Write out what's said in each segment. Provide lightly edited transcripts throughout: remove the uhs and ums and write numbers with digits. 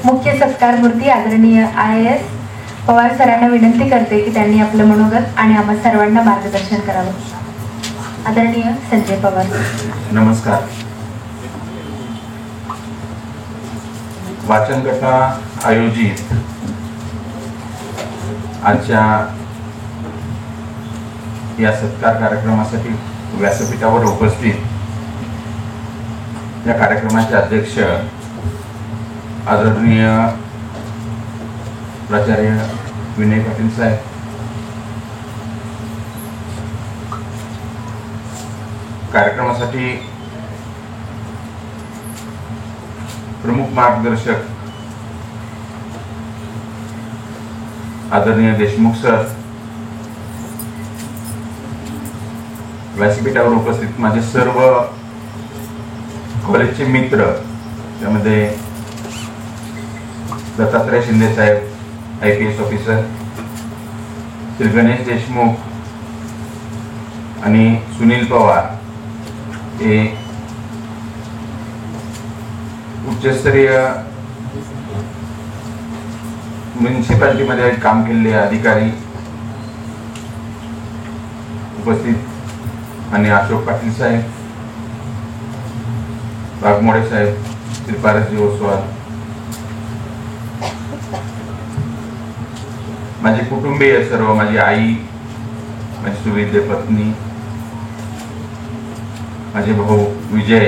मुख्य सत्कार मूर्ती आदरणीय IAS पवार सरांना विनंती करते की त्यांनी आपलं मनोगत आणि आम्हा सर्वांना मार्गदर्शन करावं. आदरणीय संजय पवार. नमस्कार. वाचन कथा आयोजित आजच्या या सत्कार कार्यक्रमासाठी व्यासपीठावर उपस्थित या कार्यक्रमाचे अध्यक्ष आदरणीय प्राचार्य विनय पाटील साहेब, कार्यक्रमासाठी प्रमुख मार्गदर्शक आदरणीय देशमुख सर, व्यासपीठावर उपस्थित माझे सर्व कॉलेजचे मित्र, त्यामध्ये दत्तात्रय शिंदे साहेब IPS ऑफिसर, श्री गणेश देशमुख आणि सुनील पवार हे उच्चस्तरीय म्युनिसिपालिटीमध्ये काम केलेले अधिकारी उपस्थित, आणि अशोक पाटील साहेब, वाघमोडे साहेब, श्री पारसजी ओसवाल, माझे कुटुंबीय सर्व, माझी आई, माझी सुविद्य पत्नी, माझे भाऊ विजय,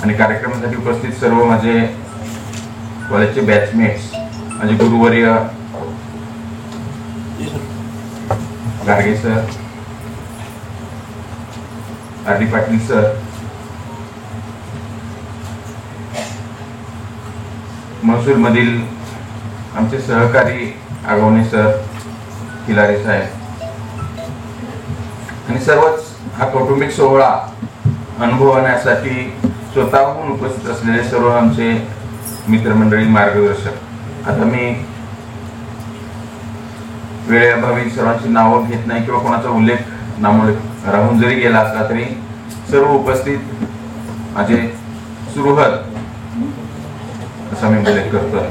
आणि कार्यक्रमासाठी उपस्थित सर्व माझे कॉलेजचे बॅचमेट्स, माझे गुरुवर्य Gadge sir, RD Patil sir, महसूल मधील आमचे सहकारी आगवणे सर, खिलारे साहेब, आणि सर्वच हा कौटुंबिक सोहळा अनुभवण्यासाठी स्वतःहून उपस्थित असलेले सर्व आमचे मित्रमंडळी, मार्गदर्शक. आता मी वेळेअभावी सर्वांची नावं घेत नाही किंवा कोणाचा उल्लेख नामोल्लेख राहून जरी गेला असला तरी सर्व उपस्थित माझे सुहृद असा मी उल्लेख करतोय.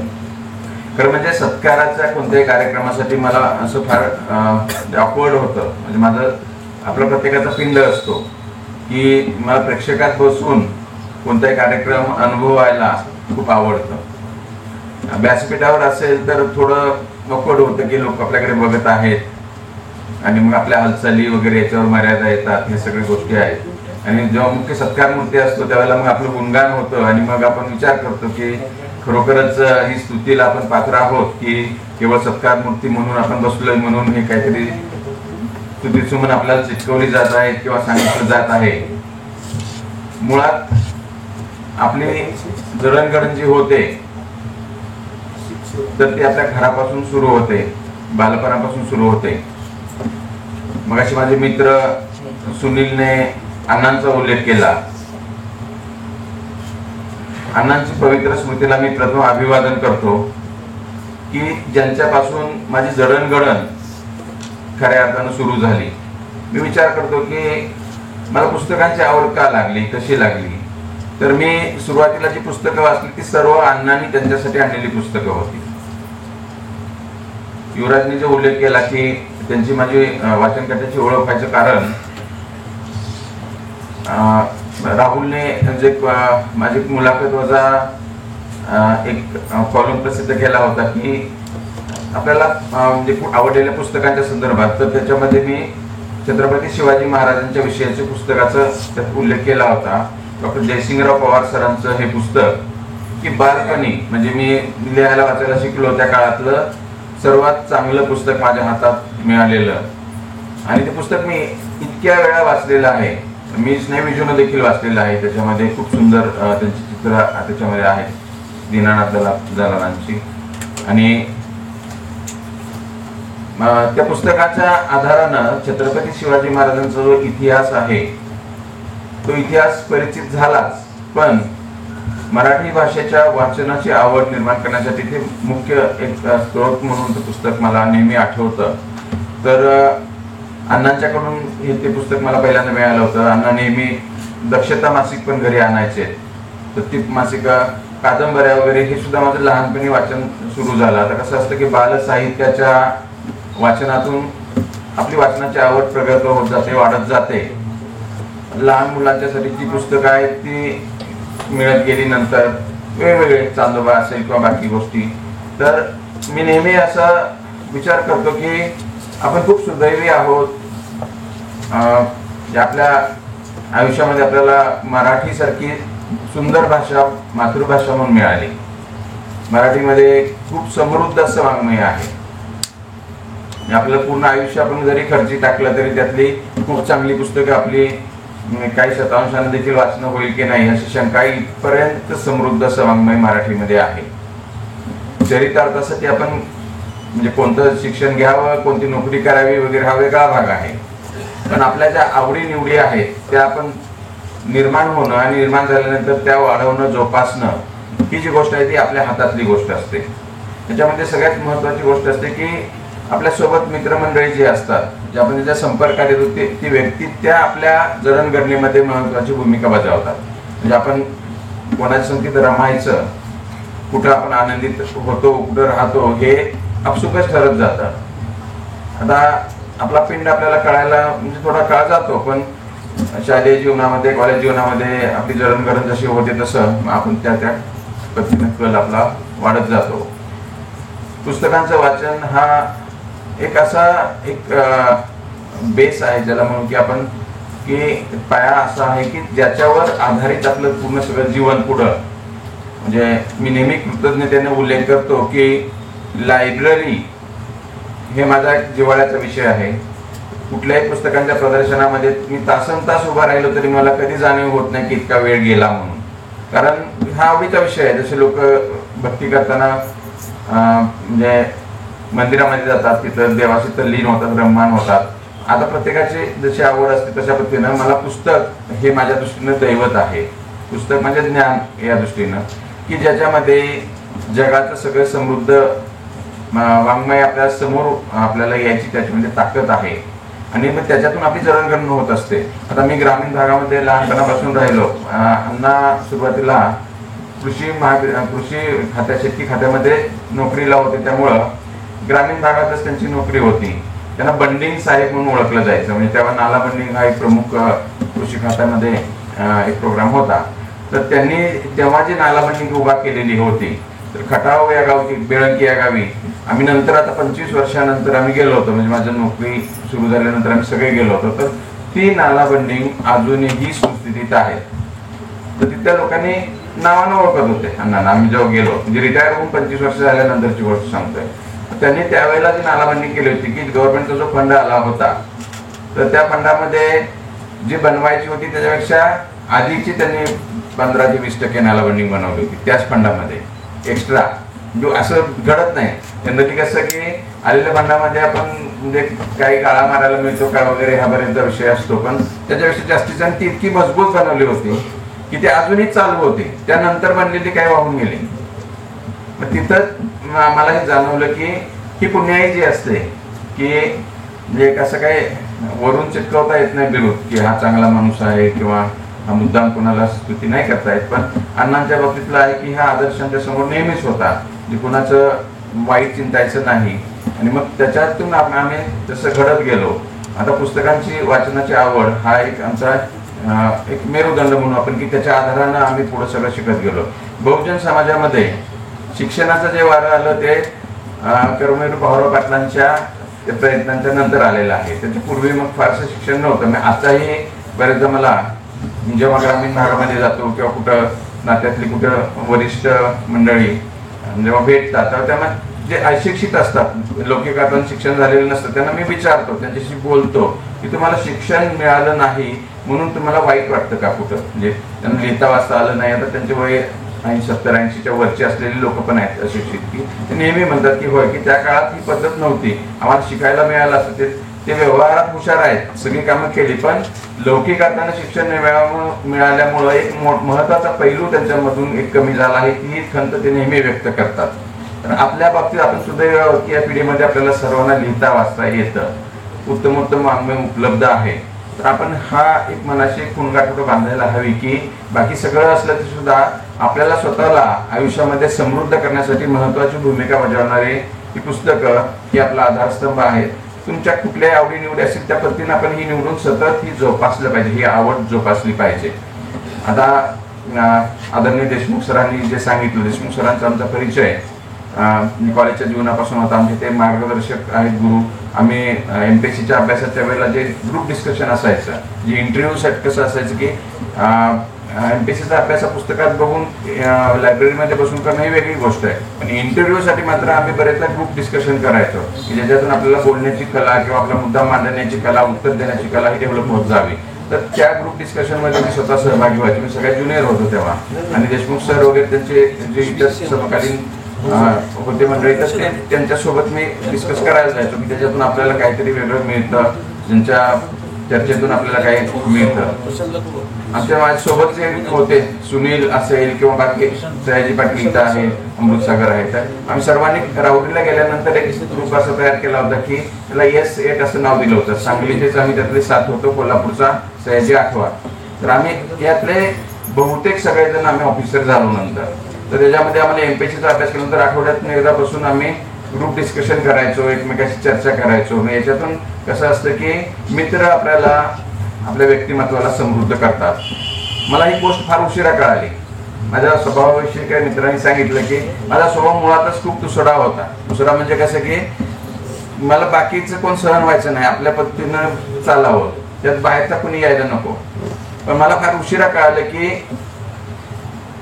खरं म्हणजे सत्काराच्या कोणत्याही कार्यक्रमासाठी मला असं फार ऑकवर्ड होतं. म्हणजे माझं आपला प्रत्येकाचा पिंड असतो की मला प्रेक्षकात बसून कोणताही कार्यक्रम अनुभवायला खूप आवडतं. व्यासपीठावर असेल तर थोडं ऑकवर्ड होतं की लोक आपल्याकडे बघत आहेत आणि मग आपल्या हालचाली वगैरे याच्यावर मर्यादा येतात, हे सगळ्या गोष्टी आहेत. आणि जेव्हा मुख्य सत्कार मूर्ती असतो त्यावेळेला मग आपलं गुणगान होतं आणि मग आपण विचार करतो की खरोखरच ही स्तुतीला आपण पात्र आहोत की केवळ सत्कार मूर्ती म्हणून आपण बसलोय म्हणून हे काहीतरी स्तुतीचं म्हणून आपल्याला चिटकवली जात आहे किंवा सांगितलं जात आहे. मुळात आपली जडणघडण जी होते तर ती आपल्या घरापासून सुरू होते, बालपणापासून सुरू होते. मगाशी माझे मित्र सुनीलने अण्णांचा उल्लेख केला. अण्णांची पवित्र स्मृतीला मी प्रथम अभिवादन करतो की ज्यांच्यापासून माझी जडणघडण खऱ्या अर्थानं सुरू झाली. मी विचार करतो की मला पुस्तकांची आवड का लागली, कशी लागली, तर मी सुरुवातीला जी पुस्तकं वाचली ती सर्व अण्णांनी त्यांच्यासाठी आणलेली पुस्तकं होती. युवराजने जो उल्लेख केला की त्यांची माझी वाचन कथेची ओळख व्हायचं कारण राहुलने म्हणजे माझी मुलाखत वजा एक कॉलम प्रसिद्ध केला होता की आपल्याला म्हणजे खूप आवडलेल्या पुस्तकांच्या संदर्भात, तर त्याच्यामध्ये मी छत्रपती शिवाजी महाराजांच्या विषयाच्या पुस्तकाचा त्यात उल्लेख केला होता. डॉक्टर जयसिंगराव पवार सरांचं हे पुस्तक की बालपणी म्हणजे मी लिहायला वाचायला शिकलो त्या काळातलं सर्वात चांगलं पुस्तक माझ्या हातात मिळालेलं. आणि ते पुस्तक मी इतक्या वेळा वाचलेलं आहे. मी स्नेहविजून देखील वाचलेलं आहे. त्याच्यामध्ये खूप सुंदर त्यांची चित्र त्याच्यामध्ये आहेत, दीनानाथ दलालांची. आणि त्या पुस्तकाच्या आधारानं छत्रपती शिवाजी महाराजांचा जो इतिहास आहे तो इतिहास परिचित झालाच, पण मराठी भाषेच्या वाचनाची आवड निर्माण करण्यासाठी ते मुख्य एक स्रोत म्हणून ते पुस्तक मला नेहमी आठवतं. तर अण्णांच्याकडून हे ते पुस्तक मला पहिल्यांदा मिळालं होतं. अण्णा नेहमी दक्षता मासिक पण घरी आणायचे, तर ती मासिका कादंबऱ्या वगैरे हे सुद्धा माझं लहानपणी वाचन सुरू झालं. आता कसं असतं की बालसाहित्याच्या वाचनातून आपली वाचनाची आवड प्रगत होत जाते, वाढत जाते. लहान मुलांच्यासाठी जी पुस्तकं आहेत ती मिळत गेली नंतर, वेगवेगळे चांदोबा असेल किंवा बाकी गोष्टी. तर मी नेहमी असा विचार करतो की आपण खूप सुदैवी आहोत आपल्या आयुष्यामध्ये आपल्याला मराठीसारखी सुंदर भाषा, मातृभाषा म्हणून मिळाली. मराठीमध्ये खूप समृद्ध असं वाङ्मय आहे. आपलं पूर्ण आयुष्य आपण जरी खर्ची टाकलं तरी त्यातली खूप चांगली पुस्तकं आपली काही शतांशाने देखील वाचणं होईल की नाही अशी शंका, इथपर्यंत समृद्ध असं वाङ्मय मराठीमध्ये आहे. चरितार्थासाठी आपण म्हणजे कोणतं शिक्षण घ्यावं, कोणती नोकरी करावी वगैरे हा वेगळा भाग आहे. पण आपल्या ज्या आवडी निवडी आहेत त्या आपण निर्माण होणं आणि निर्माण झाल्यानंतर त्या वाढवणं, जोपासणं ही जी गोष्ट आहे ती आपल्या हातातली गोष्ट असते. त्याच्यामध्ये सगळ्यात महत्त्वाची गोष्ट असते की आपल्यासोबत मित्रमंडळी जे असतात, जे आपण ज्या संपर्कात येतो ती व्यक्ती त्या आपल्या जडणघडणीमध्ये महत्त्वाची भूमिका बजावतात. म्हणजे आपण कोणाच्या संगतीत रमायचं, कुठं आपण आनंदित होतो, कुठं राहतो हे आपसुकच ठरत जातं. आता आपला पिंड आपल्याला कळायला म्हणजे थोडा काळ जातो, पण शालेय जीवनामध्ये, कॉलेज जीवनामध्ये आपली जडणघडण जशी होते तसं आपण त्या पद्धतीने कल आपला वाढत जातो. पुस्तकांचं वाचन हा एक असा एक बेस आहे ज्याला म्हणू की आपण की पाया असा आहे की ज्याच्यावर आधारित आपलं पूर्ण सगळं जीवन पुढं. म्हणजे मी नेहमी कृतज्ञतेने उल्लेख करतो की लायब्ररी हे माझा एक जिव्हाळ्याचा विषय आहे. कुठल्याही पुस्तकांच्या प्रदर्शनामध्ये मी तासनतास उभा राहिलो तरी मला कधी जाणीव होत नाही की इतका वेळ गेला म्हणून. कारण हा आवडीचा विषय आहे. जसे लोक भक्ती करताना म्हणजे मंदिरामध्ये जातात, तिथं देवाशी तल्लीन होतात, ब्रह्मान होतात. आता प्रत्येकाची जशी आवड असते तशा पद्धतीनं मला पुस्तक हे माझ्या दृष्टीनं दैवत आहे. पुस्तक म्हणजे ज्ञान या दृष्टीनं की ज्याच्यामध्ये जगाचं सगळं समृद्ध वाङ्मय आपल्या समोर आपल्याला यायची त्याच्यामध्ये ताकद आहे आणि मग त्याच्यातून आपली जडणघडण होत असते. आता मी ग्रामीण भागामध्ये लहानपणापासून राहिलो. अण्णा सुरुवातीला कृषी खात्या, शेती खात्यामध्ये नोकरीला होते, त्यामुळं ग्रामीण भागातच त्यांची नोकरी होती. त्यांना बंडिंग साहेब म्हणून ओळखलं जायचं. म्हणजे तेव्हा नाला बंडिंग हा एक प्रमुख कृषी खात्यामध्ये एक प्रोग्राम होता. तर त्यांनी तेव्हा जी नाला बंडिंग उभा केलेली होती, तर खटाव या गावची, बेळंकी या गावी आम्ही नंतर आता 25 वर्षानंतर आम्ही गेलो होतो. म्हणजे माझी नोकरी सुरू झाल्यानंतर आम्ही सगळे गेलो होतो. तर ती नाला बंडिंग अजूनही सुस्थितीत आहे. तर तिथल्या लोकांनी नावानं ओळखत होते अण्णांना. आम्ही जेव्हा गेलो, म्हणजे रिटायर होऊन 25 वर्ष झाल्यानंतरची गोष्ट सांगतोय. त्यांनी त्यावेळेला जी नालाबंदी केली होती की गव्हर्नमेंटचा जो फंड आला होता, तर त्या फंडामध्ये जी बनवायची होती त्याच्यापेक्षा आधीची त्यांनी 15 ते 20% नालाबंदी बनवली होती त्याच फंडामध्ये एक्स्ट्रा. असं घडत नाही. त्यांना ती कसं की आलेल्या फंडामध्ये आपण म्हणजे काही गाळा मारायला मिळतो का वगैरे हा बरेचदा विषय असतो, पण त्याच्यापेक्षा जास्तीत जास्त ती इतकी मजबूत बनवली होती की ते अजूनही चालू होते. त्यानंतर बनलेली काही वाहून गेली. मग तिथं मला हे जाणवलं की ही पुण्याई जी असते की म्हणजे कसं काय वरून चिटकवता येत नाही बिरुद की हा चांगला माणूस आहे किंवा हा मुद्दाम कोणाला स्तुती नाही करता येत. पण अण्णांच्या बाबतीतला आहे की हा आदर्शांच्या समोर नेहमीच होता, म्हणजे कुणाचं वाईट चिंतायचं नाही. आणि मग त्याच्यातून आम्ही तसं घडत गेलो. आता पुस्तकांची वाचनाची आवड हा एक आमचा एक मेरुदंड म्हणून आपण की त्याच्या आधारानं आम्ही पुढं सगळं शिकत गेलो. बहुजन समाजामध्ये शिक्षणाचं जे वारं आलं ते कर्मवीर भाऊराव पाटलांच्या प्रयत्नांच्या नंतर आलेलं आहे. त्याच्या पूर्वी मग फारसं शिक्षण नव्हतं. मी आताही बरेचदा मला जेव्हा ग्रामीण भागामध्ये जातो किंवा कुठं नात्यातली कुठं वरिष्ठ मंडळी जेव्हा भेटतात तर त्यांना जे अशिक्षित असतात, लौकिकातून शिक्षण झालेलं नसतं, त्यांना मी विचारतो, त्यांच्याशी बोलतो की तुम्हाला शिक्षण मिळालं नाही म्हणून तुम्हाला वाईट वाटतं का कुठं. म्हणजे त्यांना लिहिता वाचता आलं नाही. आता त्यांचे वय 70-80च्या वरचे असलेले लोक पण आहेत अशिक्षित की ते नेहमी म्हणतात की होय की त्या काळात ही पद्धत नव्हती, आम्हाला शिकायला मिळालं असतं. ते व्यवहारात हुशार आहेत, सगळी कामं केली, पण लौकिक अर्थानं शिक्षण मिळाल्यामुळं एक महत्वाचा पैलू त्यांच्यामधून एक कमी झाला आहे. ती खंत ते नेहमी व्यक्त करतात. तर आपल्या बाबतीत आपण सुदैव आहोत की या पिढीमध्ये आपल्याला सर्वांना लिहिता वाचता येतं, उत्तम उत्तम वाङ्मय उपलब्ध आहे. तर आपण हा एक मनाशी एक खुणगाठ बांधायला हवी की बाकी सगळं असलं तरी सुद्धा आपल्याला स्वतःला आयुष्यामध्ये समृद्ध करण्यासाठी महत्त्वाची भूमिका बजावणारे ही पुस्तकं ही आपला आधारस्तंभ आहे. तुमच्या कुठल्याही आवडी निवडी असेल त्या पद्धतीने आपण ही निवडून सतत ही जोपासलं पाहिजे, ही आवड जोपासली पाहिजे. आता आदरणीय देशमुख सरांनी जे सांगितलं, देशमुख सरांचा आमचा परिचय कॉलेजच्या जीवनापासून होता. आमचे ते मार्गदर्शक आहेत, गुरु. आम्ही MPSCच्या अभ्यासाच्या वेळेला जे ग्रुप डिस्कशन असायचं, जे इंटरव्ह्यूसाठी कसं असायचं की MPSCचा अभ्यास पुस्तकात बघून लायब्ररीमध्ये बसून करणं ही वेगळी गोष्ट आहे, पण इंटरव्ह्यूसाठी मात्र आम्ही बरेचदा ग्रुप डिस्कशन करायचो की ज्याच्यातून आपल्याला बोलण्याची कला किंवा आपला मुद्दा मांडण्याची कला, उत्तर देण्याची कला ही डेव्हलप होत जावी. तर त्या ग्रुप डिस्कशनमध्ये मी स्वतः सहभागी व्हायचो. मी सगळ्यात ज्युनियर होतो तेव्हा, आणि देशमुख सर वगैरे त्यांचे जे इतर समकालीन होते मंडळी, तर त्यांच्यासोबत मी डिस्कस करायला जायचो की त्याच्यातून आपल्याला काहीतरी वेगळं मिळतं, ज्यांच्या चर्चेतून आपल्याला काही मिळतं. आमच्या माझ्यासोबत जे होते, सुनील असेल किंवा बाकी सयाजी पाटील इथं आहे, अमृतसागर आहे, तर आम्ही सर्वांनी राहुरीला गेल्यानंतर एक ग्रुप असा तयार केला होता की त्याला S8 असं नाव दिलं होतं. सांगलीचेच आम्ही त्यातले 7 होतो, कोल्हापूरचा सयाजी 8वा. तर आम्ही यातले बहुतेक सगळेजण आम्ही ऑफिसर झालो नंतर. तर त्याच्यामध्ये आम्हाला MPSCचा अभ्यास केल्यानंतर आठवड्यातून एकदा बसून आम्ही ग्रुप डिस्कशन करायचो, एकमेकाशी चर्चा करायचो. याच्यातून कसं असतं की मित्र आपल्याला आपल्या व्यक्तिमत्वाला समृद्ध करतात. मला ही गोष्ट फार उशिरा कळाली. माझ्या स्वभावाविषयी काही मित्रांनी सांगितलं की माझा स्वभाव मुळातच खूप तुसडा होता. दुसरा म्हणजे कसं की मला बाकीचं कोण सहन व्हायचं नाही, आपल्या पद्धतीनं चालावं, त्यात बाहेरचा कोणी यायला नको. पण मला फार उशिरा कळालं की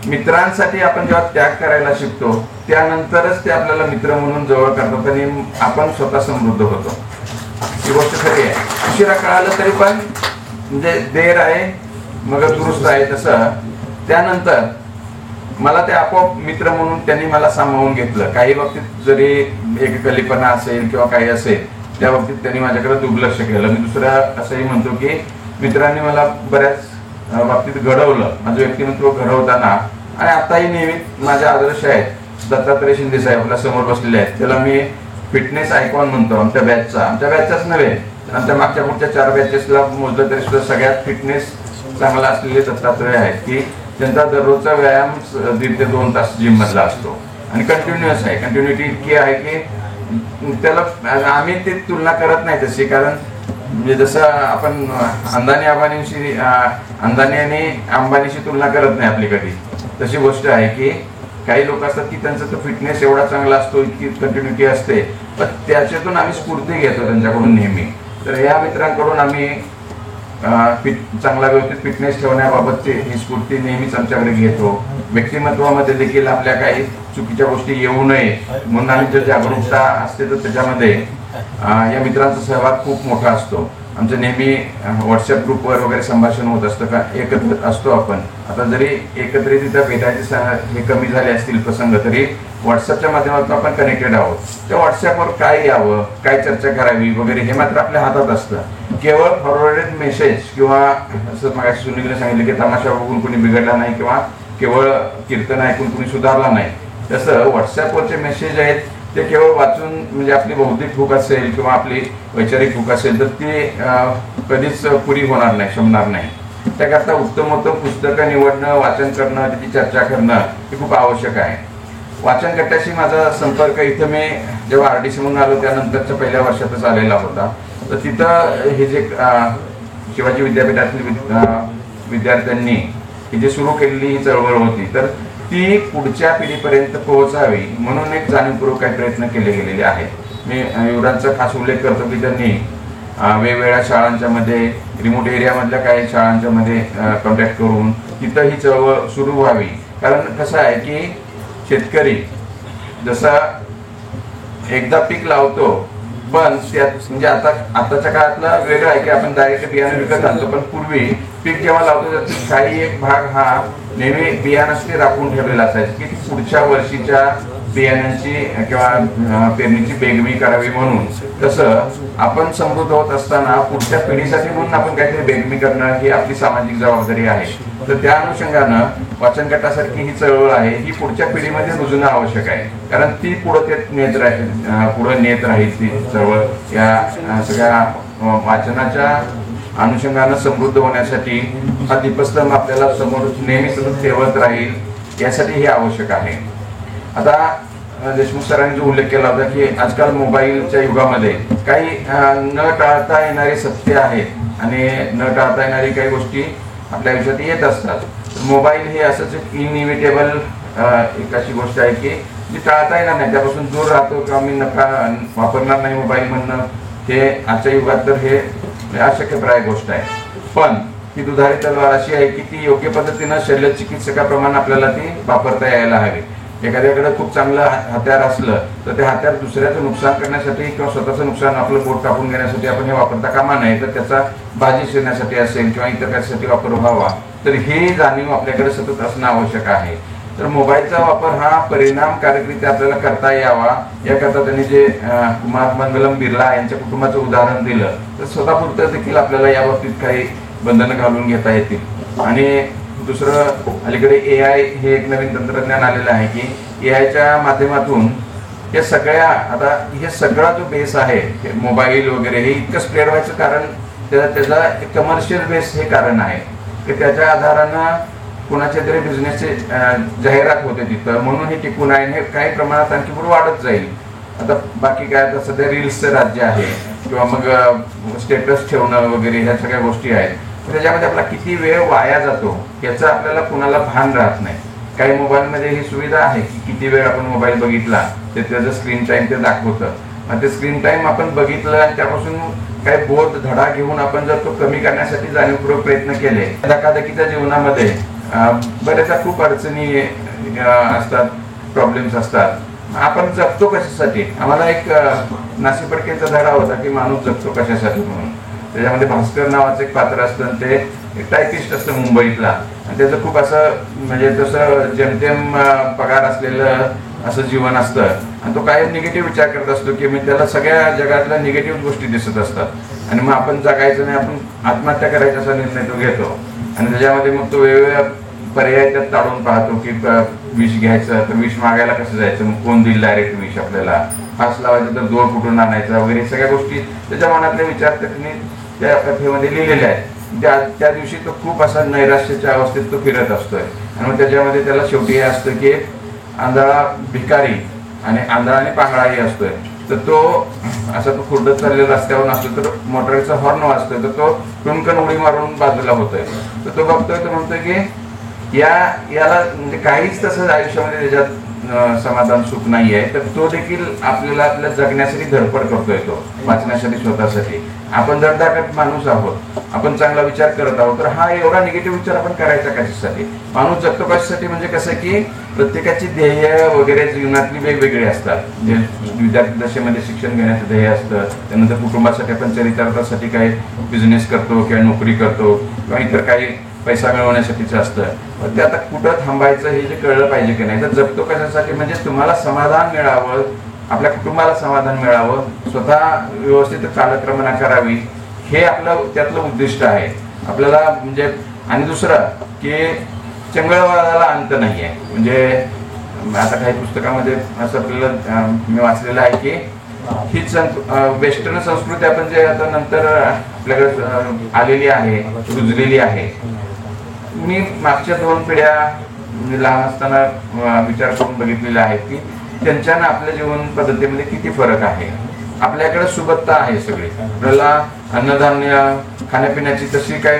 मित्रांसाठी आपण जेव्हा त्याग करायला शिकतो त्यानंतरच ते आपल्याला मित्र म्हणून जवळ करतात आणि आपण स्वतः समृद्ध होतो. ही गोष्ट खरी आहे. उशिरा कळालं तरी पण म्हणजे देर आहे मग दुरुस्त आहे. तसं त्यानंतर मला ते आपोआप मित्र म्हणून त्यांनी मला सामावून घेतलं. काही बाबतीत जरी एककलीपणा असेल किंवा काही असेल त्या बाबतीत त्यांनी माझ्याकडे दुर्लक्ष केलं. मी दुसरं असंही म्हणतो की मित्रांनी मला बऱ्याच बाबतीत घडवलं, माझं व्यक्तिमत्व घडवताना. आणि आताही नेहमी माझे आदर्श आहेत. दत्तात्रय शिंदे साहेब आपल्या समोर बसलेले आहेत, त्याला मी फिटनेस आयकॉन म्हणतो. आमच्या बॅचचाच नव्हे, आमच्या मागच्या पुढच्या 4 बॅचेसला मोजलं तरी सुद्धा सगळ्यात फिटनेस चांगला असलेले दत्तात्रय आहेत की त्यांचा दररोजचा व्यायाम 1.5 ते 2 तास जिम मधला असतो आणि कंटिन्युअस आहे. कंटिन्युटी इतकी आहे की त्याला आम्ही ती तुलना करत नाही तशी, कारण म्हणजे जसं आपण अंदानी आणि अंबानीशी तुलना करत नाही आपली कधी, तशी गोष्ट आहे की काही लोक असतात की त्यांचा तो फिटनेस एवढा चांगला असतो, इतकी कंटिन्युटी असते, पण त्याच्यातून आम्ही स्फूर्ती घेतो त्यांच्याकडून नेहमी. तर या मित्रांकडून आम्ही चांगला व्यवस्थित फिटनेस ठेवण्याबाबतची ही स्फूर्ती नेहमीच आमच्याकडे घेतो. व्यक्तिमत्वामध्ये देखील आपल्या काही चुकीच्या गोष्टी येऊ नये म्हणून आम्ही जर जागरूकता असते तर त्याच्यामध्ये या मित्रांचा सहभाग खूप मोठा असतो. आमचं नेहमी व्हॉट्सअप ग्रुपवर वगैरे संभाषण होत असतं का एकत्रित असतो आपण. आता जरी एकत्रित तिथं भेटायचे हे कमी झाले असतील प्रसंग तरी व्हॉट्सअपच्या माध्यमातून आपण कनेक्टेड आहोत. त्या व्हॉट्सअपवर काय यावं, काय चर्चा करावी वगैरे हे मात्र आपल्या हातात असतं. केवळ फॉरवर्डेड मेसेज किंवा असं मग सुनीलने सांगितलं की तमाशा बघून कुणी बिघडला नाही किंवा केवळ कीर्तन ऐकून कुणी सुधारला नाही, तसं व्हॉट्सअपवरचे मेसेज आहेत ते केवळ वाचून म्हणजे आपली बौद्धिक भूक असेल किंवा आपली वैचारिक भूक असेल तर ती कधीच पुरी होणार नाही, शमणार नाही. त्याकरता उत्तम पुस्तकं निवडणं, वाचन करणं, त्याची चर्चा करणं हे खूप आवश्यक आहे. वाचन गटाशी माझा संपर्क इथं मी जेव्हा RDC म्हणून आलो त्यानंतरच्या पहिल्या वर्षातच आलेला होता. तर तिथं हे जे शिवाजी विद्यापीठातील विद्यार्थ्यांनी ही जी सुरू केलेली ही चळवळ होती तर ती पुढच्या पिढीपर्यंत पोहोचावी म्हणून एक जाणीवपूर्वक काही प्रयत्न केले गेलेले आहेत. मी एवढांचा खास उल्लेख करतो की त्यांनी वेगवेगळ्या शाळांच्या मध्ये, रिमोट एरियामधल्या काही शाळांच्या मध्ये कॉन्टॅक्ट करून तिथं ही चळवळ सुरू व्हावी. कारण कसं आहे की शेतकरी जसा एकदा पीक लावतो पण त्यात म्हणजे आताच्या काळातला वेगळा आहे की आपण डायरेक्ट बियाणं विकत आणतो, पण पूर्वी पीक जेव्हा लावतो त्याचा काही एक भाग हा नेहमी बियाणासाठी राखून ठेवलेला असायचा की पुढच्या वर्षीच्या बियाण्यांची किंवा पेरणीची बेगमी करावी म्हणून. तसं आपण समृद्ध होत असताना पुढच्या पिढीसाठी म्हणून आपण काहीतरी बेगमी करणं ही आपली सामाजिक जबाबदारी आहे. तर त्या अनुषंगानं वाचन गटासारखी ही चळवळ आहे ही पुढच्या पिढीमध्ये रुजणं आवश्यक आहे, कारण ती पुढे नेत राहील ती चळवळ. या सगळ्या वाचनाच्या अनुषंगानं समृद्ध होण्यासाठी हा दीपस्तंभ आपल्याला समोर नेहमी सतत ठेवत राहील. यासाठी हे आवश्यक आहे. आता देशमुख सरांनी जो उल्लेख केला होता की आजकाल मोबाईलच्या युगामध्ये काही न टाळता येणारे सत्य आहेत आणि न टाळता येणारी काही गोष्टी आपल्या आयुष्यात येत असतात. मोबाईल हे असंच एक इनइव्हिटेबल एक अशी गोष्ट आहे की जी टाळता येणार नाही, त्यापासून दूर राहतो किंवा मी नका वापरणार नाही मोबाईल म्हणणं हे आजच्या युगात तर हे अशक्यप्राय गोष्ट आहे. पण ही दुधारी तलवार अशी आहे की ती योग्य पद्धतीनं शल्यचिकित्सकाप्रमाणे आपल्याला ती वापरता यायला हवी. एखाद्याकडे खूप चांगलं हत्यार असलं तर ते हत्यार दुसऱ्याचं नुकसान करण्यासाठी किंवा स्वतःचं नुकसान आपलं पोट कापून घेण्यासाठी आपण हे वापरता कामा नये, तर त्याचा बाजी शिरण्यासाठी असेल किंवा इतर कशासाठी वापर व्हावा, तर ही जाणीव आपल्याकडे सतत असणं आवश्यक आहे. तर मोबाईलचा वापर हा परिणामकारकरित्या आपल्याला करता यावा याकरता त्यांनी जे कुमार मंगलम बिर्ला यांच्या कुटुंबाचं उदाहरण दिलं, तर स्वतःपुरतं देखील आपल्याला या बाबतीत काही बंधनं घालून घेता येतील. आणि दुसरं, अलीकडे AI हे एक नवीन तंत्रज्ञान आलेलं आहे की AIच्या माध्यमातून हे सगळ्या, आता हे सगळा जो बेस आहे मोबाईल वगैरे हे इतकं स्प्रेड व्हायचं कारण त्याचा कमर्शियल बेस हे कारण आहे की त्याच्या आधारानं कुणाच्या तरी बिझनेसचे जाहिरात होते तिथं, म्हणून हे टिकून आहे. हे काही प्रमाणात आणखी पुढे वाढत जाईल. आता बाकी काय, आता सध्या रील्सचं राज्य आहे किंवा मग स्टेटस ठेवणं वगैरे ह्या सगळ्या गोष्टी आहेत. त्याच्यामध्ये आपला किती वेळ वाया जातो याचं आपल्याला कुणाला भान राहत नाही. काही मोबाईलमध्ये ही सुविधा आहे की किती वेळ आपण मोबाईल बघितला ते त्याचं स्क्रीन टाईम ते दाखवतं. आणि ते स्क्रीन टाईम आपण बघितलं आणि त्यापासून काही बोध धडा घेऊन आपण जर तो कमी करण्यासाठी जाणीवपूर्वक प्रयत्न केले, धकाधकीच्या जीवनामध्ये बऱ्याचदा खूप अडचणी असतात, प्रॉब्लेम्स असतात. आपण जगतो कशासाठी? आम्हाला एक नासी फडकेचा धडा होता की माणूस जगतो कशासाठी म्हणून. त्याच्यामध्ये भास्कर नावाचं एक पात्र असतं, ते एक टायपिस्ट असतं मुंबईतला, आणि त्याचं खूप असं म्हणजे तसं जेमतेम पगार असलेलं असं जीवन असतं आणि तो कायम निगेटिव्ह विचार करत असतो की मी त्याला सगळ्या जगातल्या निगेटिव्ह गोष्टी दिसत असतात आणि मग आपण जगायचं नाही, आपण आत्महत्या करायचा असा निर्णय तो घेतो. आणि त्याच्यामध्ये मग तो वेगवेगळ्या पर्याय त्यात टाळून पाहतो की विष घ्यायचं तर विष मागायला कसं जायचं, मग कोण दिल डायरेक्ट विष आपल्याला, फास लावायचं तर दोर कुठून आणायचा वगैरे सगळ्या गोष्टी त्याच्या मनातले विचार त्यांनी त्या कथेमध्ये लिहिलेले आहेत. त्या दिवशी तो खूप असा नैराश्याच्या अवस्थेत तो फिरत असतोय आणि मग त्याच्यामध्ये त्याला शेवटी हे असतं की आंधळा भिकारी आणि आंधळा आणि पांगळाही असतोय. तर तो असा तो खुर्दत चाललेला रस्त्यावर असतो तर मोटरचा हॉर्न वाजतोय, तर तो टुनकन उडी मारून बाजूला होतोय. तर तो बघतोय, तो म्हणतोय की याला म्हणजे काहीच तसं आयुष्यामध्ये त्याच्यात समाधान सुख नाही आहे. तर तो देखील आपल्याला आपल्या जगण्यासाठी धडपड करतोय, तो वाचण्यासाठी, स्वतःसाठी. आपण धडधाकट माणूस आहोत, आपण चांगला विचार करत आहोत, तर हा एवढा निगेटिव्ह विचार आपण करायचा कशासाठी? माणूस जगतो कशासाठी म्हणजे कसं की प्रत्येकाची ध्येय वगैरे जीवनातली वेगवेगळी असतात. विद्यार्थी दशेमध्ये शिक्षण घेण्याचं ध्येय असतं, त्यानंतर कुटुंबासाठी आपण चरितार्थासाठी काही बिझनेस करतो किंवा नोकरी करतो किंवा इतर काही पैसा मिळवण्यासाठीचं असतं. ते आता कुठं थांबायचं हे जे कळलं पाहिजे की नाही. तर जगतो कशासाठी म्हणजे तुम्हाला समाधान मिळावं, आपल्या कुटुंबाला समाधान मिळावं, स्वतः व्यवस्थित कालक्रमणा करावी, हे आपलं त्यातलं उद्दिष्ट आहे आपल्याला. म्हणजे आणि दुसरं की चंगळवादाला अंत नाही आहे. म्हणजे आता काही पुस्तकामध्ये असं आपल्याला मी वाचलेलं आहे की हीच वेस्टर्न संस्कृती आपण जे आता नंतर आपल्याकडे आलेली आहे, रुजलेली आहे. मी मागच्या 2 पिढ्या लहान असताना विचार करून बघितलेले आहेत की त्यांच्यानं आपल्या जीवन पद्धतीमध्ये किती फरक आहे. आपल्याकडे सुबत्ता आहे सगळी, आपल्याला अन्नधान्य खाण्यापिण्याची तशी काही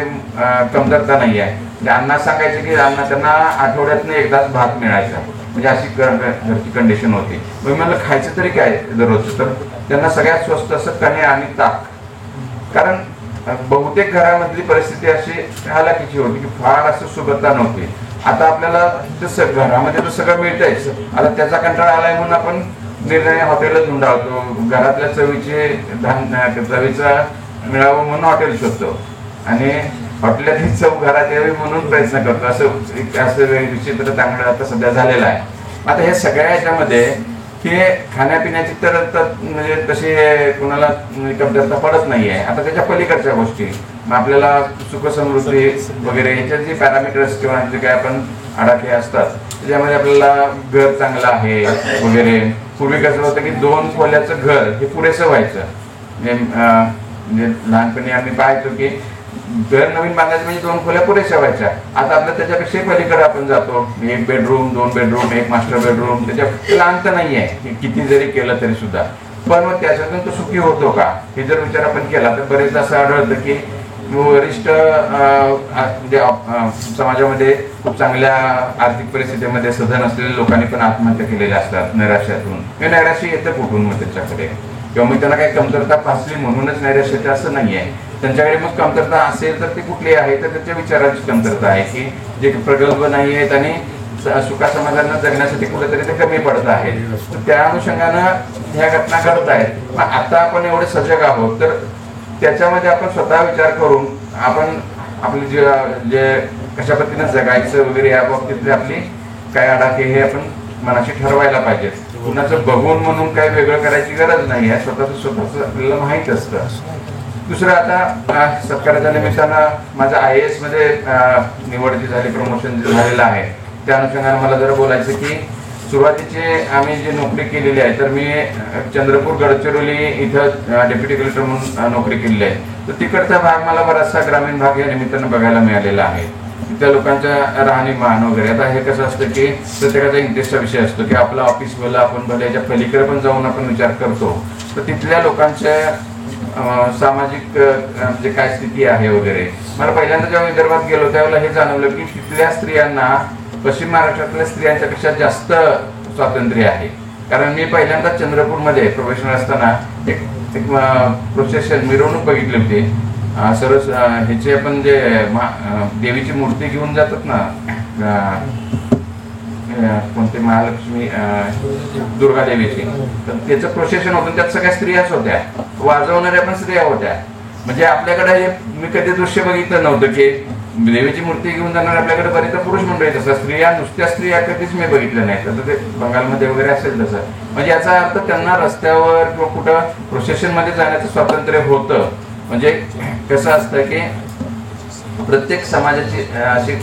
कमतरता नाही आहे. अण्णा सांगायचे की अण्णा त्यांना आठवड्यातनं एकदाच भात मिळायचा, म्हणजे अशी घरची कंडिशन होती. मग मला खायचं तरी काय दररोज, तर त्यांना सगळ्यात स्वस्त असं कणे आणि ताक. कारण बहुतेक घरामधली परिस्थिती अशी हालाकीची होती की फार असं सुबत्ता नव्हती. आता आपल्याला तसं घरामध्ये तर सगळं मिळतंयच, आता त्याचा कंटाळा आलाय म्हणून आपण निर्णय हॉटेलच धुंडाळतो, घरातल्या चवीचा मिळावं म्हणून हॉटेल शोधतो आणि हॉटेलातली चव घरात यावी म्हणून प्रयत्न करतो. असं विचित्र चांगलं आता सध्या झालेलं आहे. आता हे सगळ्या ह्याच्यामध्ये हे खाण्यापिण्याची तर म्हणजे तशी कोणाला कमतरता पडत नाही आहे. आता त्याच्या पलीकडच्या गोष्टी आपल्याला सुखसमृद्धी वगैरे ह्याच्यात जे पॅरामीटर्स किंवा जे काय आपण आडाखे असतात त्याच्यामध्ये आपल्याला घर चांगलं आहे वगैरे. पूर्वी कसं होतं की 2 खोल्याचं घर हे पुरेसं व्हायचं. म्हणजे लहानपणी आम्ही पाहायचो की घर नवीन बांधायचं म्हणजे 2 खोल्या पुरेशा व्हायच्या. आता आपल्या त्याच्यापेक्षा पलीकडे आपण जातो. 1 बेडरूम, 2 बेडरूम, 1 मास्टर बेडरूम, त्याला अंत नाहीये किती जरी केलं तरी सुद्धा. पण मग त्याच्यातून तो सुखी होतो का हे जर विचार आपण केला तर बरेचदा असं आढळतं की वरिष्ठ म्हणजे समाजामध्ये खूप चांगल्या आर्थिक परिस्थितीमध्ये सधन असलेल्या लोकांनी पण आत्महत्या केलेल्या असतात नैराश्यातून. हे नैराश्य येतं कुठून मग त्याच्याकडे, किंवा मग त्यांना काही कमतरता भासली म्हणूनच नैराश्याचं असं नाहीये. त्यांच्याकडे मग कमतरता असेल तर ती कुठली आहे, तर त्यांच्या विचारांची कमतरता आहे की जे प्रगल्भ नाही आहेत आणि सुखा समाजांना जगण्यासाठी कुठेतरी ते कमी पडत आहेत. त्या अनुषंगानं ह्या घटना घडत आहेत. आता आपण एवढे सजग आहोत तर त्याच्यामध्ये आपण स्वतः विचार करून आपण आपली जे कशा पद्धतीने जगायचं वगैरे या बाबतीतले आपली काय आडाखे हे आपण मनाशी ठरवायला पाहिजे. कुणाचं बघून म्हणून काही वेगळं करायची गरज नाही आहे. स्वतःच आपल्याला माहीत असतं. दुसरं, आता सत्काराच्या निमित्तानं माझं IAS मध्ये निवड जी झाली, प्रमोशन जे झालेलं आहे, त्या अनुषंगाने मला जरा बोलायचं की सुरुवातीचे आम्ही जी नोकरी केलेली आहे तर मी चंद्रपूर गडचिरोली इथं डेप्युटी कलेक्टर म्हणून नोकरी केलेली आहे. तर तिकडचा भाग मला बराचसा ग्रामीण भाग या निमित्तानं बघायला मिळालेला आहे. त्या लोकांच्या राहणीमान वगैरे. आता हे कसं असतं की प्रत्येकाचा इंटरेस्टचा विषय असतो की आपलं ऑफिस भलं आपण भलं याच्या पलीकडे पण जाऊन आपण विचार करतो. तर तिथल्या लोकांच्या सामाजिक म्हणजे काय स्थिती आहे वगैरे. मला पहिल्यांदा जेव्हा विदर्भात गेलो त्यावेळेला हे जाणवलं की तिथल्या स्त्रियांना पश्चिम महाराष्ट्रातल्या स्त्रियांच्या पेक्षा जास्त स्वातंत्र्य आहे. कारण मी पहिल्यांदा चंद्रपूरमध्ये प्रोफेशनल असताना एक प्रोसेशन मिरवणूक बघितली होती. सरस ह्याचे आपण जे देवीची मूर्ती घेऊन जातात ना, कोणते महालक्ष्मी दुर्गा देवीची, तर त्याचं प्रोसेशन होतं. त्यात सगळ्या स्त्रियाच होत्या, वाजवणाऱ्या पण स्त्रिया होत्या. म्हणजे आपल्याकडे मी कधी दृश्य बघितलं नव्हतं की देवीची मूर्ती घेऊन जाणार आपल्याकडे बरेच पुरुष मंडळी असतात. नुसत्या स्त्रिया कधीच मी बघितल्या नाहीत. तर ते बंगालमध्ये वगैरे असेल तसं. म्हणजे याचा अर्थ त्यांना रस्त्यावर किंवा कुठं प्रोसेशन मध्ये जाण्याचं स्वातंत्र्य होतं. म्हणजे कसं असतं की प्रत्येक समाजाची अशी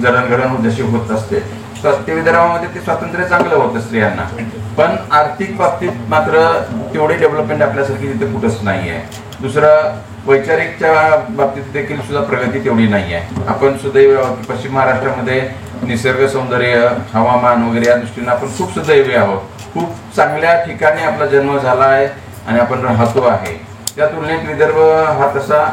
जडणघडण जशी होत असते, सत्य विदर्भामध्ये ते स्वातंत्र्य चांगलं होतं स्त्रियांना. पण आर्थिक बाबतीत मात्र तेवढी डेव्हलपमेंट आपल्यासारखी तिथे कुठंच नाही आहे. दुसरं, वैचारिकच्या बाबतीत देखील सुद्धा प्रगती तेवढी नाही आहे. आपण सुदैव पश्चिम महाराष्ट्रामध्ये निसर्ग सौंदर्य, हवामान वगैरे या दृष्टीने आपण खूप सुदैवी आहोत. खूप चांगल्या ठिकाणी आपला जन्म झाला आहे आणि आपण राहतो आहे. त्या तुलनेत विदर्भ हा तसा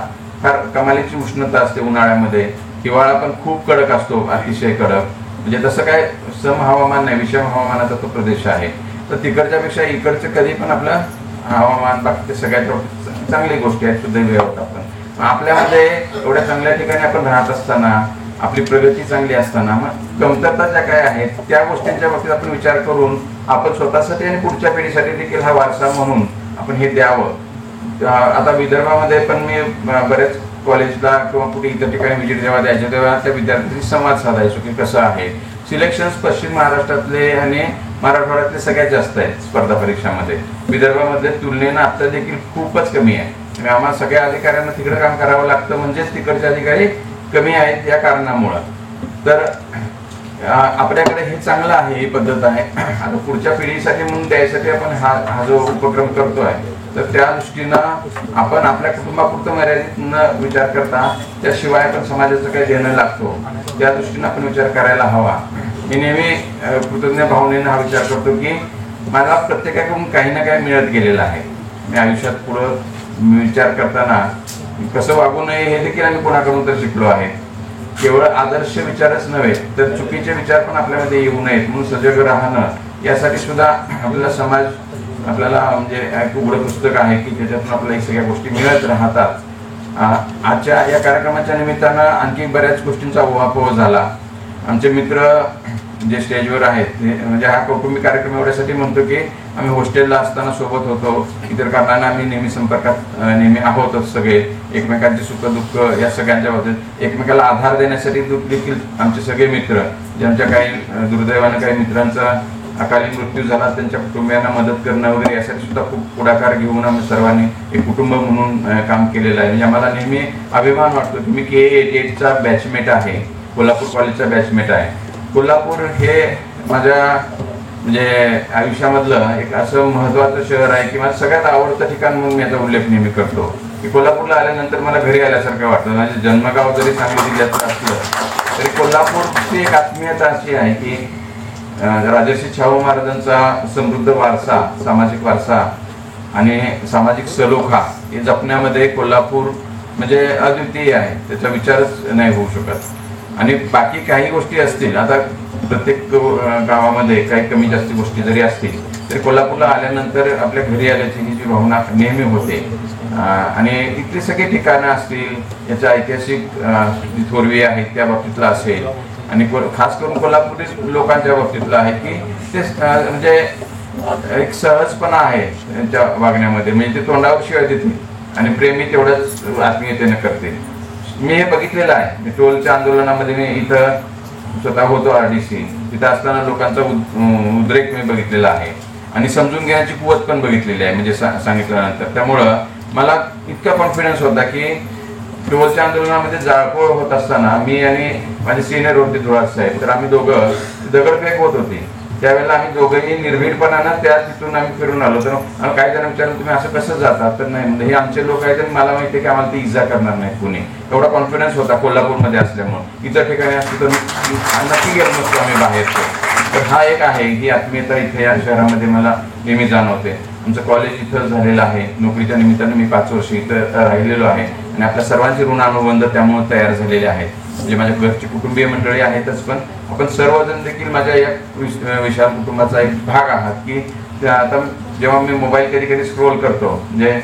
फार कमालीची उष्णता असते उन्हाळ्यामध्ये. हिवाळा पण खूप कडक असतो, अतिशय कडक. म्हणजे तसं काय सम हवामान नाही, विषम हवामानाचा तो प्रदेश आहे. तर तिकडच्या पेक्षा इकडचं कधी पण आपलं हवामान बाकी सगळ्यात चांगली गोष्टी आहेत, सुदैवी आहोत आपण. आपल्यामध्ये एवढ्या चांगल्या ठिकाणी आपण राहत असताना, आपली प्रगती चांगली असताना, मग कमतरता ज्या काय आहेत त्या गोष्टींच्या बाबतीत आपण विचार करून आपण स्वतःसाठी आणि पुढच्या पिढीसाठी देखील हा वारसा म्हणून आपण हे द्यावं. आता विदर्भामध्ये पण मी बरेच कॉलेजला किंवा कुठे इतर ठिकाणी विजिट जेव्हा द्यायचे तेव्हा त्या विद्यार्थ्यांशी संवाद साधायचो की कसं आहे. सिलेक्शन्स पश्चिम महाराष्ट्रातले आणि मराठवाड्यातले सगळ्यात जास्त आहेत स्पर्धा परीक्षामध्ये. विदर्भामध्ये तुलनेनं आता देखील खूपच कमी आहे. आणि आम्हाला सगळ्या अधिकाऱ्यांना तिकडे काम करावं लागतं, म्हणजेच तिकडचे अधिकारी कमी आहेत या कारणामुळं. तर आपल्याकडे हे चांगलं आहे, ही पद्धत आहे. आता पुढच्या पिढीसाठी म्हणून द्यायसाठी आपण हा जो उपक्रम करतोय, तर त्या दृष्टीनं आपण आपल्या कुटुंबापुरतं मर्यादित न विचार करता त्याशिवाय आपण समाजाचं काही देणं लागतो त्या दृष्टीनं आपण विचार करायला हवा. मी नेहमी कृतज्ञ भावनेनं हा विचार करतो की मला प्रत्येकाकडून काही ना काही मिळत गेलेलं आहे. मी आयुष्यात पुढं विचार करताना कसं वागू नये हे देखील आम्ही कोणाकडून तर शिकलो आहे. केवळ आदर्श विचारच नव्हे तर चुकीचे विचार पण आपल्यामध्ये येऊ नयेत म्हणून सजग राहणं यासाठी सुद्धा आपल्याला समाज आपल्याला म्हणजे एक उघडं पुस्तक आहे की ज्याच्यातून आपल्याला सगळ्या गोष्टी मिळत राहतात. आजच्या या कार्यक्रमाच्या निमित्तानं आणखी बऱ्याच गोष्टींचा उहापोह झाला. आमचे मित्र जे स्टेजवर आहेत म्हणजे हा कौटुंबिक कार्यक्रम एवढ्यासाठी म्हणतो की आम्ही हॉस्टेलला असताना सोबत होतो, इतर कारणांना आम्ही नेहमी संपर्कात नेहमी आहोतच सगळे. एकमेकांचे सुख दुःख या सगळ्यांच्या बाबतीत एकमेकाला आधार देण्यासाठी देखील आमचे सगळे मित्र, ज्यांच्या काही दुर्दैवानं काही मित्रांचा अकाली मृत्यू झाला त्यांच्या कुटुंबियांना मदत करणं वगैरे यासाठी सुद्धा खूप पुढाकार घेऊन आम्ही सर्वांनी एक कुटुंब म्हणून काम केलेलं आहे. म्हणजे आम्हाला नेहमी अभिमान वाटतो की मी KA88चा बॅचमेट आहे, कोल्हापूर कॉलेजचा बॅचमेट आहे. कोल्हापूर हे माझ्या म्हणजे आयुष्यामधलं एक असं महत्त्वाचं शहर आहे की माझं सगळ्यात आवडतं ठिकाण म्हणून मी याचा उल्लेख नेहमी करतो. की कोल्हापूरला आल्यानंतर मला घरी आल्यासारखं वाटतं. माझे जन्मगाव जरी सांगली जिल्ह्याचं असलं तरी कोल्हापूरची एक आत्मीयता अशी आहे की राजर्षी शाहू महाराजांचा समृद्ध वारसा, सामाजिक वारसा आणि सामाजिक सलोखा हे जपण्यामध्ये कोल्हापूर म्हणजे अद्वितीय आहे, त्याचा विचारच नाही होऊ शकत. आणि बाकी काही गोष्टी असतील, आता प्रत्येक गावामध्ये काही कमी जास्त गोष्टी जरी असतील तरी कोल्हापूरला आल्यानंतर आपल्या घरी आल्याची ही जी भावना नेहमी होते. आणि इथली सगळी ठिकाणं असतील, याच्या ऐतिहासिक जी थोरवी आहेत त्या बाबतीतला असेल आणि खास करून कोल्हापुरी लोकांच्या बाबतीतला आहे की ते म्हणजे एक सहजपणा आहे त्यांच्या वागण्यामध्ये, म्हणजे ते तोंडावर शिवाय देते आणि प्रेमी तेवढंच आत्मीयतेने करते. मी हे बघितलेलं आहे. मी टोलच्या आंदोलनामध्ये मी इथं स्वतः होतो RDC, तिथं असताना लोकांचा उद्रेक मी बघितलेला आहे आणि समजून घेण्याची कुवत पण बघितलेली आहे म्हणजे सांगितल्यानंतर. त्यामुळं मला इतका कॉन्फिडन्स होता की टोलच्या आंदोलनामध्ये जाळपोळ होत असताना मी आणि माझे सिनियर होते धुळार साहेब, तर आम्ही दोघं दगडफेक होत होती त्यावेळेला आम्ही दोघंही निर्भीडपणानं त्या तिथून आम्ही फिरून आलो. तर काही जण विचारलं तुम्ही असं कसं जातात, तर नाही म्हणजे हे आमचे लोक आहेत आणि मला माहिती आहे की आम्हाला ती इजा करणार नाही कुणी, एवढा कॉन्फिडन्स होता कोल्हापूरमध्ये असल्यामुळे. इतर ठिकाणी असतो तर नक्की गेलो नसतो आम्ही बाहेरचे. तर हा एक आहे ही आत्मीयता इथे या शहरामध्ये मला नेहमी जाणवते. आमचं कॉलेज इथं झालेलं आहे, नोकरीच्या निमित्तानं मी 5 वर्ष इथं राहिलेलो आहे आणि आपल्या सर्वांचे ऋण अनुबंध त्यामुळे तयार झालेले आहेत. म्हणजे माझ्या घरची कुटुंबीय मंडळी आहेतच, पण आपण सर्वजण देखील माझ्या या विशाल कुटुंबाचा एक भाग आहात. की आता जेव्हा मी मोबाईल कधी कधी स्क्रोल करतो, म्हणजे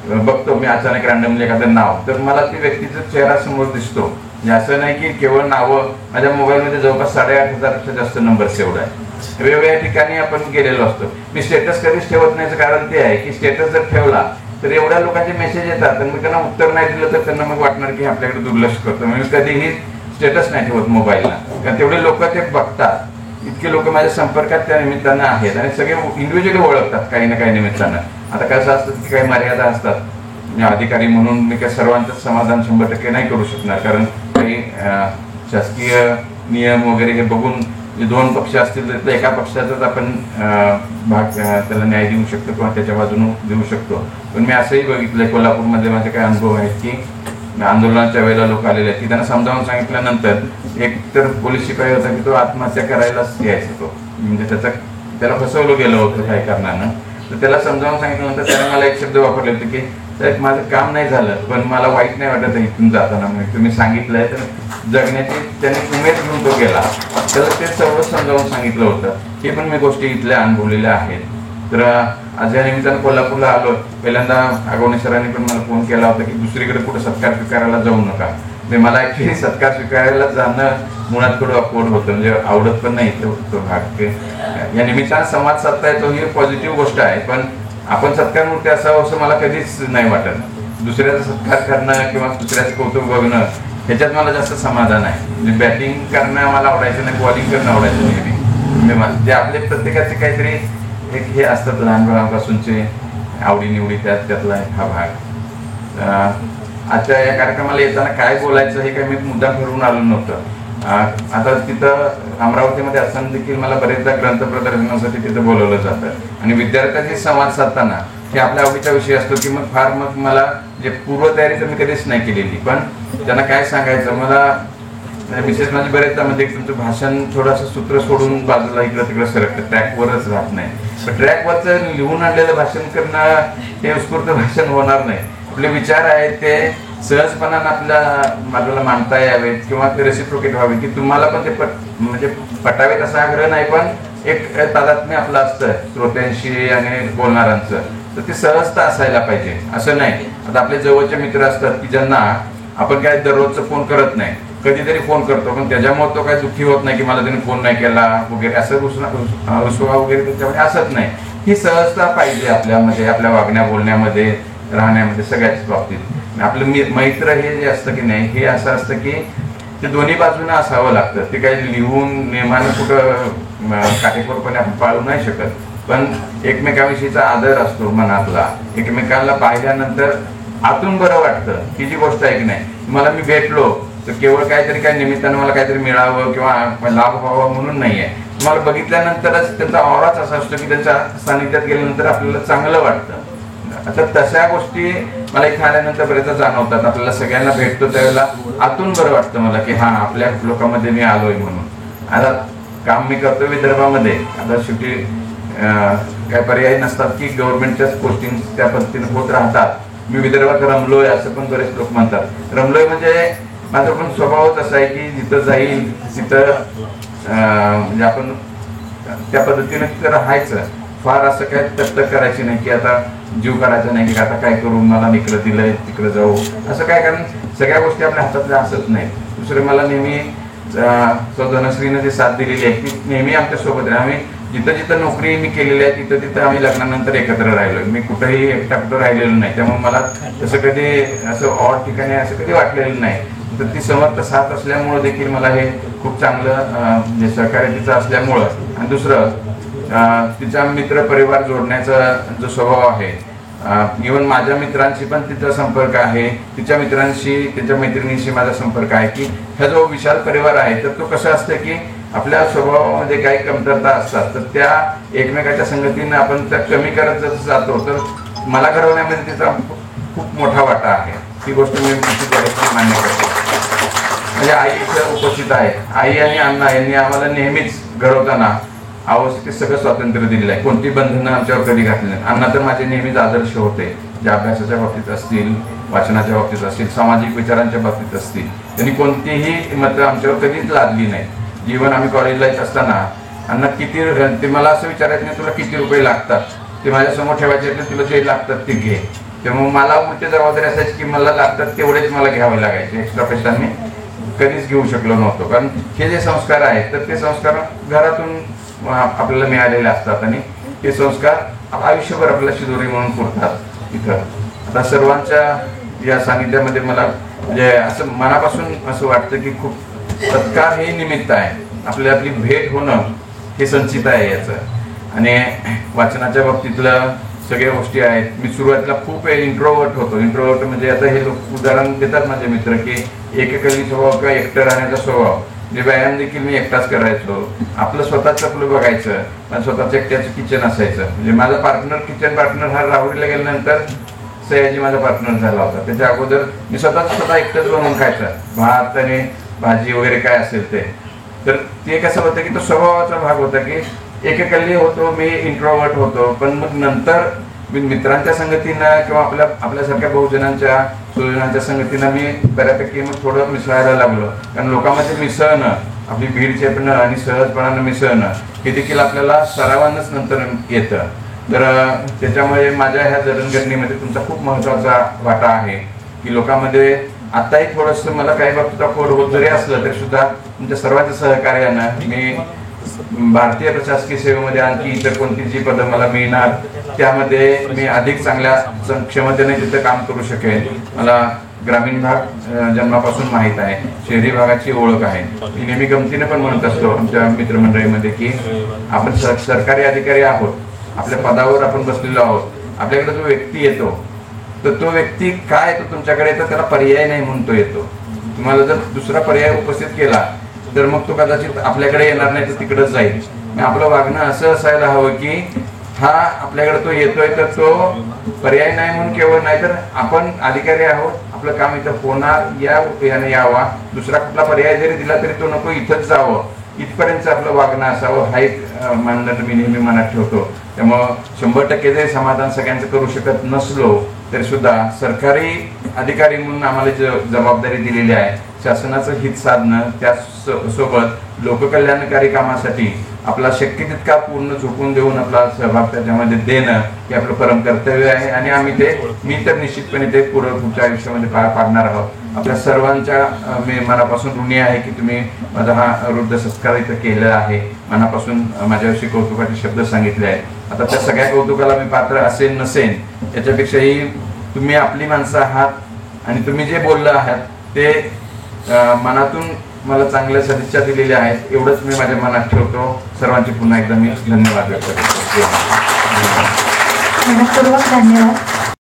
बघतो मी अचानक रँडमली एखादं नाव, तर मला ती व्यक्तीचा चेहरा समोर दिसतो. म्हणजे असं नाही की केवळ नावं, माझ्या मोबाईलमध्ये जवळपास 8,500पेक्षा जास्त नंबर सेव्ड आहे. वेगवेगळ्या ठिकाणी आपण गेलेलो असतो. मी स्टेटस कधीच ठेवत नाही, कारण ते आहे की स्टेटस जर ठेवला तर एवढ्या लोकांचे मेसेज येतात आणि मी त्यांना उत्तर नाही दिलं तर त्यांना मग वाटणार की आपल्याकडे दुर्लक्ष करतो. मी कधीही स्टेटस नाही ठेवत मोबाईलला, कारण तेवढे लोक ते बघतात. इतके लोक माझ्या संपर्कात त्या निमित्तानं आहेत आणि सगळे इंडिव्हिज्युअली ओळखतात काही ना काही निमित्तानं. आता कसं असतं की काही मर्यादा असतात, अधिकारी म्हणून मी काही सर्वांचं समाधान 100% नाही करू शकणार, कारण काही शासकीय नियम वगैरे हे बघून जे 2 पक्ष असतील तर एका पक्षाचाच आपण भाग त्याला न्याय देऊ शकतो किंवा त्याच्या बाजूने देऊ शकतो. पण मी असंही बघितलंय कोल्हापूरमध्ये माझे काही अनुभव आहेत की आंदोलनाच्या वेळेला लोक आलेले आहेत की त्यांना समजावून सांगितल्यानंतर एक तर पोलीस शिपाई होता की तो आत्महत्या करायलाच यायचा, तो म्हणजे त्याला फसवलं गेलं होतं काही कारणानं. तर त्याला समजावून सांगितल्यानंतर त्याने मला एक शब्द वापरले होते की साहेब माझं काम नाही झालं पण मला वाईट नाही वाटत इथून जाताना, म्हणजे तुम्ही सांगितलंय तर जगण्याची त्याने उमेद घेऊन तो गेला. त्याला ते सर्व समजावून सांगितलं होतं. हे पण मी गोष्टी इथल्या अनुभवलेल्या आहेत. तर आज या निमित्तानं कोल्हापूरला आलो. पहिल्यांदा आगवणे सरांनी पण मला फोन केला होता की दुसरीकडे कुठं सत्कार स्वीकारायला जाऊ नका. म्हणजे मला ऍक्च्युली सत्कार स्वीकारायला जाणं मुळात थोडं ऑकवर्ड होतं, म्हणजे आवडत पण नाही तो भाग. या निमित्तानं संवाद साधता येतो ही पॉझिटिव्ह गोष्ट आहे, पण आपण सत्कारमूर्ती असावं असं मला कधीच नाही वाटत. दुसऱ्याचा सत्कार करणं किंवा दुसऱ्याचं कौतुक बघणं ह्याच्यात मला जास्त समाधान आहे. म्हणजे बॅटिंग करणं मला आवडायचं नाही, बॉलिंग करणं आवडायचं नेहमी. जे आपले प्रत्येकाचे काहीतरी एक हे असतात लहानपणापासूनचे आवडीनिवडी, त्यातला एक हा भाग. आजच्या या कार्यक्रमाला येताना काय बोलायचं हे काही मी मुद्दा ठरवून आलो नव्हतं. आता तिथं अमरावतीमध्ये असताना देखील मला बरेचदा ग्रंथ प्रदर्शनासाठी तिथं बोलवलं जातं आणि विद्यार्थ्यांशी संवाद साधताना हे आपल्या आवडीचा विषय असतो की मग मला जे पूर्वतयारी तर मी कधीच नाही केलेली, पण त्यांना काय सांगायचं मला विशेष म्हणजे बरेचदा म्हणजे तुमचं भाषण थोडंसं सूत्र सोडून बाजूला इकडं तिकडं सरकतं, ट्रॅकवरच राहत नाही. पण ट्रॅकवरचं लिहून आणलेलं भाषण करणं हे उत्स्फूर्त भाषण होणार नाही. आपले विचार आहेत ते सहजपणानं आपल्या बाजूला मांडता यावेत किंवा ते रेसिप्रोकेट व्हावे की तुम्हाला पण ते म्हणजे पटावेत असा आग्रह नाही, पण एक तादात्म्य आपलं असतं श्रोत्यांशी आणि बोलणाऱ्यांचं, तर ती सहजता असायला पाहिजे. असं नाही आता आपले जवळचे मित्र असतात की ज्यांना आपण काय दररोजचं फोन करत नाही, कधीतरी फोन करतो, पण त्याच्यामुळे तो काय दुःखी होत नाही की मला त्याने फोन नाही केला वगैरे, असं रुसवा वगैरे त्याच्यामध्ये असत नाही. ही सहजता पाहिजे आपल्यामध्ये, आपल्या वागण्या बोलण्यामध्ये राहण्यामध्ये सगळ्याच बाबतीत. आपलं मैत्र हे जे असतं की नाही हे असं असतं की ते दोन्ही बाजूनं असावं लागतं. ते काही लिहून नेमानं कुठं काटेकोरपणे आपण पाळू नाही शकत, पण एकमेकांविषयीचा आदर असतो मनातला. एकमेकांना पाहिल्यानंतर आतून बरं वाटतं. ही जी गोष्ट आहे की नाही, मला मी भेटलो तर केवळ काहीतरी काय निमित्तानं मला काहीतरी मिळावं किंवा लाभ व्हावा म्हणून नाहीये. तुम्हाला बघितल्यानंतरच त्यांचा ऑराच असा असतो की त्यांच्या सानिध्यात गेल्यानंतर आपल्याला चांगलं वाटतं. आता तशा गोष्टी मला इथे आल्यानंतर बरेचदा जाणवतात. आपल्याला सगळ्यांना भेटतो त्यावेळेला आतून बरं वाटतं मला की हा आपल्या लोकांमध्ये मी आलोय म्हणून. आता काम मी करतो विदर्भामध्ये. आता शेवटी काय पर्याय नसतात की गव्हर्नमेंटच्याच पोस्टिंग त्या पद्धतीने होत राहतात. मी विदर्भात रमलोय असं पण बरेच लोक म्हणतात. रमलोय म्हणजे माझा पण स्वभावच असा आहे की जिथं जाईल तिथं म्हणजे आपण त्या पद्धतीने तिथं राहायचं. फार असं काय तटतट करायची नाही की आता जीव काढायचा नाही की आता काय करू, मला इकडं दिलंय तिकडं जाऊ असं काय. कारण सगळ्या गोष्टी आपल्या हातातल्या असत नाही. दुसरे मला नेहमी धनश्रीने जी साथ दिलेली आहे ती नेहमी आमच्या सोबत आहे. आम्ही जिथं जिथं नोकरी मी केलेली आहे तिथं तिथं आम्ही लग्नानंतर एकत्र राहिलो. मी कुठेही एकटा कुठं राहिलेलो नाही. त्यामुळे मला तसं कधी असं ऑड ठिकाणी असं कधी वाटलेलं नाही. तर ती समर्थ साथ असल्यामुळं देखील मला हे खूप चांगलं जे सहकार्य तिचं असल्यामुळं. आणि दुसरं तिचा मित्र परिवार जोडण्याचा जो स्वभाव आहे. इव्हन माझ्या मित्रांशी पण तिचा संपर्क आहे, तिच्या मित्रांशी तिच्या मैत्रिणींशी माझा संपर्क आहे. की हा जो विशाल परिवार आहे तर तो कसं असतं की आपल्या स्वभावामध्ये काही कमतरता असतात तर त्या एकमेकाच्या संगतीनं आपण त्या कमी करत जर जातो तर मला घडवण्यामध्ये तिचा खूप मोठा वाटा आहे. ती गोष्ट मी मान्य करतो. म्हणजे आई इथं उपस्थित आहे. आई आणि अण्णा यांनी आम्हाला नेहमीच घडवताना आवश्यक सगळं स्वातंत्र्य दिलेलं आहे. कोणती बंधनं आमच्यावर कधी घातली नाही. अण्णा तर माझे नेहमीच आदर्श होते. जे अभ्यासाच्या बाबतीत असतील, वाचनाच्या बाबतीत असतील, सामाजिक विचारांच्या बाबतीत असतील, त्यांनी कोणतीही मतं आमच्यावर कधीच लादली नाही. जीवन आम्ही कॉलेजला येत असताना अण्णा किती ते मला असं विचारायचं नाही तुला किती रुपये लागतात, ते माझ्यासमोर ठेवायचे तुला जे लागतात ते घे. त्यामुळे मला उलटी जबाबदारी असायची की मला लागतात तेवढेच मला घ्यावे लागायचे. एक्स्ट्रा पैसा मी कधीच घेऊ शकलो नव्हतो. कारण हे जे संस्कार आहेत तर ते संस्कार घरातून आपल्याला मिळालेले असतात आणि ते संस्कार आयुष्यभर आपल्याला शिदोरी म्हणून पुरतात इथं. आता सर्वांच्या या सानिध्यामध्ये मला म्हणजे असं मनापासून असं वाटतं की खूप सत्कार हे निमित्त आहे. आपली भेट होणं हे संचित आहे याचं. आणि वाचनाच्या बाबतीतल्या सगळ्या गोष्टी आहेत. मी सुरुवातीला खूप इंट्रोवर्ट होतो. इंट्रोवर्ट म्हणजे आता हे लोक उदाहरण देतात माझे मित्र की एकेकली स्वभाव किंवा एकटं राहण्याचा स्वभाव. म्हणजे व्यायाम देखील मी एकटाच करायचो. आपलं स्वतःच आपलं बघायचं. पण स्वतःचं एकट्याचं किचन असायचं. म्हणजे माझा पार्टनर किचन पार्टनर हा राहुरीला गेल्यानंतर सयाजी माझा पार्टनर झाला होता. त्याच्या अगोदर मी स्वतः एकटंच बनवून खायचं. भात आणि भाजी वगैरे काय असेल ते. तर ते कसं होतं की तो स्वभावाचा भाग होता की एकेकल्ली होतो मी, इंट्रोवर्ट होतो. पण मग नंतर मी मित्रांच्या संगतीनं किंवा आपल्यासारख्या बहुजनांच्या सुजनांच्या संगतीनं मी बऱ्यापैकी मग थोडं मिसळायला लागलो. कारण लोकांमध्ये मिसळणं, आपली भीड चेपणं आणि सहजपणानं मिसळणं हे देखील आपल्याला सरावानंच नंतर येतं. तर त्याच्यामुळे माझ्या ह्या जडणघडणीमध्ये तुमचा खूप महत्त्वाचा वाटा आहे की लोकांमध्ये आताही थोडंसं मला काही बाबतीत कोड होत जरी असलं तरी सुद्धा तुमच्या सर्वांच्या सहकार्यानं मी भारतीय प्रशासकीय सेवेमध्ये आणखी इतर कोणती जी पदं मला मिळणार त्यामध्ये मी अधिक चांगल्या क्षमतेने तिथं काम करू शकेन. मला ग्रामीण भाग जन्मापासून माहीत आहे, शहरी भागाची ओळख आहे. मी नेहमी गमतीने पण म्हणत असतो आमच्या मित्रमंडळीमध्ये की आपण सरकारी अधिकारी आहोत, आपल्या पदावर आपण बसलेलो आहोत. आपल्याकडे जो व्यक्ती येतो तर तो व्यक्ती काय येतो तुमच्याकडे तर त्याला पर्याय नाही म्हणून तो येतो. तुम्हाला जर दुसरा पर्याय उपस्थित केला तर मग तो कदाचित आपल्याकडे येणार नाही तर तिकडेच जाईल. आपलं वागणं असं असायला हवं की हा आपल्याकडे तो येतोय तर तो पर्याय नाही म्हणून केवळ नाही तर आपण अधिकारी आहोत, आपलं काम इथं होणार याने यावा. दुसरा कुठला पर्याय जरी दिला तरी तो नको इथंच जावं, इथपर्यंत आपलं वागणं असावं. हा एक मानदंड मी नेहमी मनात ठेवतो. त्यामुळं 100% जरी समाधान सगळ्यांचं करू शकत नसलो तरी सुद्धा सरकारी अधिकारी म्हणून आम्हाला जबाबदारी दिलेली आहे शासनाचं हित साधणं, त्या सोबत लोककल्याणकारी कामासाठी आपला शक्य तितका पूर्ण झोकून देऊन आपला सहभाग त्याच्यामध्ये देणं हे आपलं परम कर्तव्य आहे. आणि मी तर निश्चितपणे ते पुढच्या आयुष्यामध्ये पार पाडणार आहोत. आपल्या सर्वांच्या मी मनापासून ऋणी आहे की तुम्ही माझा हा वृद्ध सत्कार इथं केलेला आहे. मनापासून माझ्याविषयी कौतुकाचे शब्द सांगितले आहेत. आता त्या सगळ्या कौतुकाला मी पात्र असेल नसेल याच्यापेक्षाही तुम्ही आपली माणसं आहात आणि तुम्ही जे बोललं आहात ते मनातून मला चांगल्या सदिच्छा दिलेल्या आहेत. एवढंच मी माझ्या मनात ठेवतो. सर्वांचे पुन्हा एकदा मी धन्यवाद व्यक्त करतो. धन्यवाद.